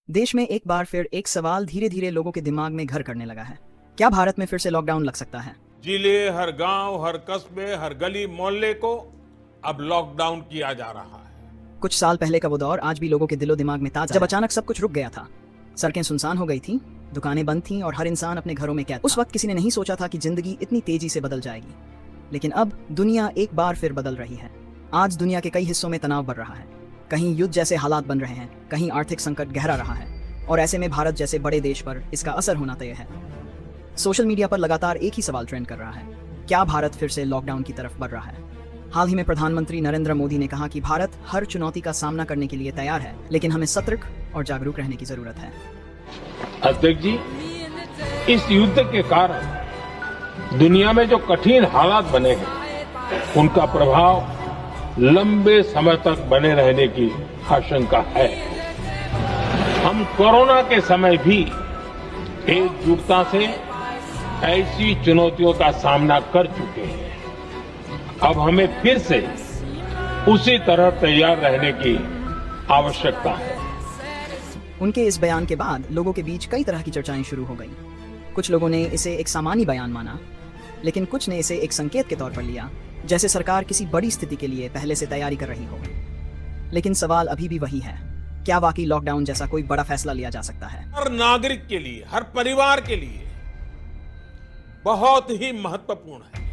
देश में एक बार फिर एक सवाल धीरे धीरे लोगों के दिमाग में घर करने लगा है। क्या भारत में फिर से लॉकडाउन लग सकता है? जिले, हर गांव, हर कस्बे, हर गली मोहल्ले को अब लॉकडाउन किया जा रहा है। कुछ साल पहले का वो दौर आज भी लोगों के दिलो दिमाग में ताजा जब अचानक सब कुछ रुक गया था। सड़कें सुनसान हो गई थी, दुकानें बंद थीं और हर इंसान अपने घरों में कैद। उस वक्त किसी ने नहीं सोचा था कि जिंदगी इतनी तेजी से बदल जाएगी, लेकिन अब दुनिया एक बार फिर बदल रही है। आज दुनिया के कई हिस्सों में तनाव बढ़ रहा है, कहीं युद्ध जैसे हालात बन रहे हैं, कहीं आर्थिक संकट गहरा रहा है, और ऐसे में भारत जैसे बड़े देश पर इसका असर होना तय है। सोशल मीडिया पर लगातार एक ही सवाल ट्रेंड कर रहा है, क्या भारत फिर से लॉकडाउन की तरफ बढ़ रहा है? हाल ही में प्रधानमंत्री नरेंद्र मोदी ने कहा कि भारत हर चुनौती का सामना करने के लिए तैयार है, लेकिन हमें सतर्क और जागरूक रहने की जरूरत है। अध्यक्ष जी, इस युद्ध के कारण दुनिया में जो कठिन हालात बने हैं, उनका प्रभाव लंबे समय तक बने रहने की आशंका है। हम कोरोना के समय भी एकजुटता से ऐसी चुनौतियों का सामना कर चुके हैं। अब हमें फिर से उसी तरह तैयार रहने की आवश्यकता है। उनके इस बयान के बाद लोगों के बीच कई तरह की चर्चाएं शुरू हो गईं। कुछ लोगों ने इसे एक सामान्य बयान माना, लेकिन कुछ ने इसे एक संकेत के तौर पर लिया, जैसे सरकार किसी बड़ी स्थिति के लिए पहले से तैयारी कर रही हो। लेकिन सवाल अभी भी वही है, क्या वाकई लॉकडाउन जैसा कोई बड़ा फैसला लिया जा सकता है? हर नागरिक के लिए, हर परिवार के लिए बहुत ही महत्वपूर्ण है।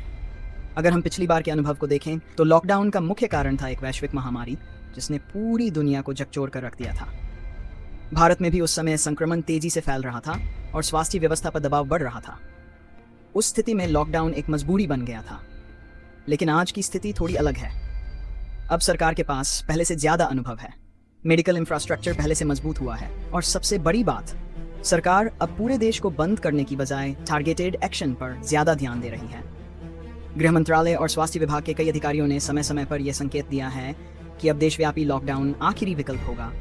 अगर हम पिछली बार के अनुभव को देखें तो लॉकडाउन का मुख्य कारण था एक वैश्विक महामारी जिसने पूरी दुनिया को झकझोर कर रख दिया था। भारत में भी उस समय संक्रमण तेजी से फैल रहा था और स्वास्थ्य व्यवस्था पर दबाव बढ़ रहा था। उस स्थिति में लॉकडाउन एक मजबूरी बन गया था। लेकिन आज की स्थिति थोड़ी अलग है। अब सरकार के पास पहले से ज्यादा अनुभव है, मेडिकल इंफ्रास्ट्रक्चर पहले से मजबूत हुआ है, और सबसे बड़ी बात, सरकार अब पूरे देश को बंद करने की बजाय टारगेटेड एक्शन पर ज्यादा ध्यान दे रही है। गृह मंत्रालय और स्वास्थ्य विभाग के कई अधिकारियों ने समय समय पर यह संकेत दिया है कि अब देशव्यापी लॉकडाउन आखिरी विकल्प होगा।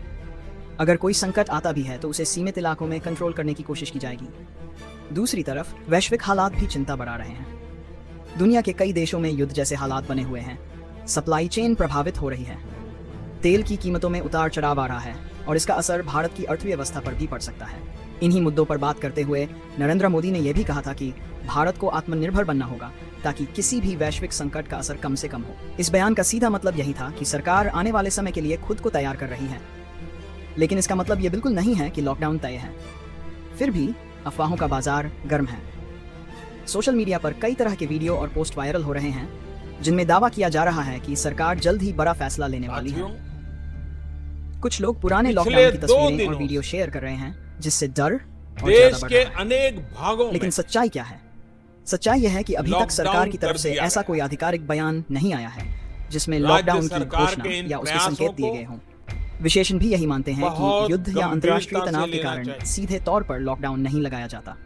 अगर कोई संकट आता भी है तो उसे सीमित इलाकों में कंट्रोल करने की कोशिश की जाएगी। दूसरी तरफ वैश्विक हालात भी चिंता बढ़ा रहे हैं। दुनिया के कई देशों में युद्ध जैसे हालात बने हुए हैं, सप्लाई चेन प्रभावित हो रही है, तेल की कीमतों में उतार चढ़ाव आ रहा है, और इसका असर भारत की अर्थव्यवस्था पर भी पड़ सकता है। इन्हीं मुद्दों पर बात करते हुए नरेंद्र मोदी ने यह भी कहा था कि भारत को आत्मनिर्भर बनना होगा ताकि किसी भी वैश्विक संकट का असर कम से कम हो। इस बयान का सीधा मतलब यही था कि सरकार आने वाले समय के लिए खुद को तैयार कर रही है, लेकिन इसका मतलब यह बिल्कुल नहीं है कि लॉकडाउन तय है। फिर भी अफवाहों का बाजार गर्म है। सोशल मीडिया पर कई तरह के वीडियो और पोस्ट वायरल हो रहे हैं जिनमें दावा किया जा रहा है कि सरकार जल्द ही बड़ा फैसला लेने वाली है। कुछ लोग पुराने लॉकडाउन की तस्वीरें और वीडियो शेयर कर रहे हैं जिससे डर और देश के अनेक भागों में। लेकिन सच्चाई क्या है? सच्चाई यह है कि अभी तक सरकार की तरफ से ऐसा कोई आधिकारिक बयान नहीं आया है जिसमें लॉकडाउन की घोषणा या उसके संकेत दिए गए हों। विशेषज्ञ भी यही मानते हैं कि युद्ध या अंतर्राष्ट्रीय तनाव के कारण सीधे तौर पर लॉकडाउन नहीं लगाया जाता।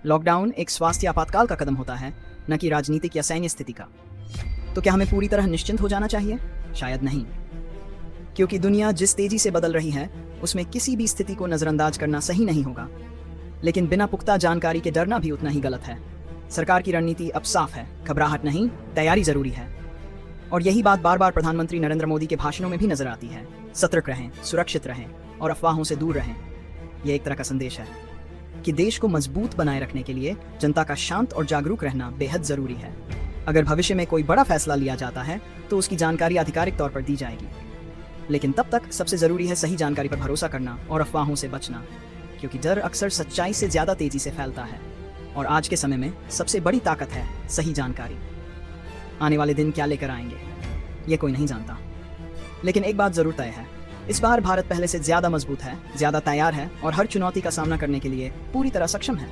लॉकडाउन एक स्वास्थ्य आपातकाल का कदम होता है, न कि राजनीतिक या सैन्य स्थिति का। तो क्या हमें पूरी तरह निश्चिंत हो जाना चाहिए? शायद नहीं, क्योंकि दुनिया जिस तेजी से बदल रही है उसमें किसी भी स्थिति को नजरअंदाज करना सही नहीं होगा। लेकिन बिना पुख्ता जानकारी के डरना भी उतना ही गलत है। सरकार की रणनीति अब साफ है, घबराहट नहीं, तैयारी जरूरी है। और यही बात बार बार प्रधानमंत्री नरेंद्र मोदी के भाषणों में भी नजर आती है। सतर्क रहें, सुरक्षित रहें और अफवाहों से दूर रहें। यह एक तरह का संदेश है कि देश को मजबूत बनाए रखने के लिए जनता का शांत और जागरूक रहना बेहद जरूरी है। अगर भविष्य में कोई बड़ा फैसला लिया जाता है तो उसकी जानकारी आधिकारिक तौर पर दी जाएगी, लेकिन तब तक सबसे जरूरी है सही जानकारी पर भरोसा करना और अफवाहों से बचना, क्योंकि डर अक्सर सच्चाई से ज्यादा तेजी से फैलता है। और आज के समय में सबसे बड़ी ताकत है सही जानकारी। आने वाले दिन क्या लेकर आएंगे ये कोई नहीं जानता, लेकिन एक बात जरूर तय है, इस बार भारत पहले से ज्यादा मजबूत है, ज्यादा तैयार है और हर चुनौती का सामना करने के लिए पूरी तरह सक्षम है।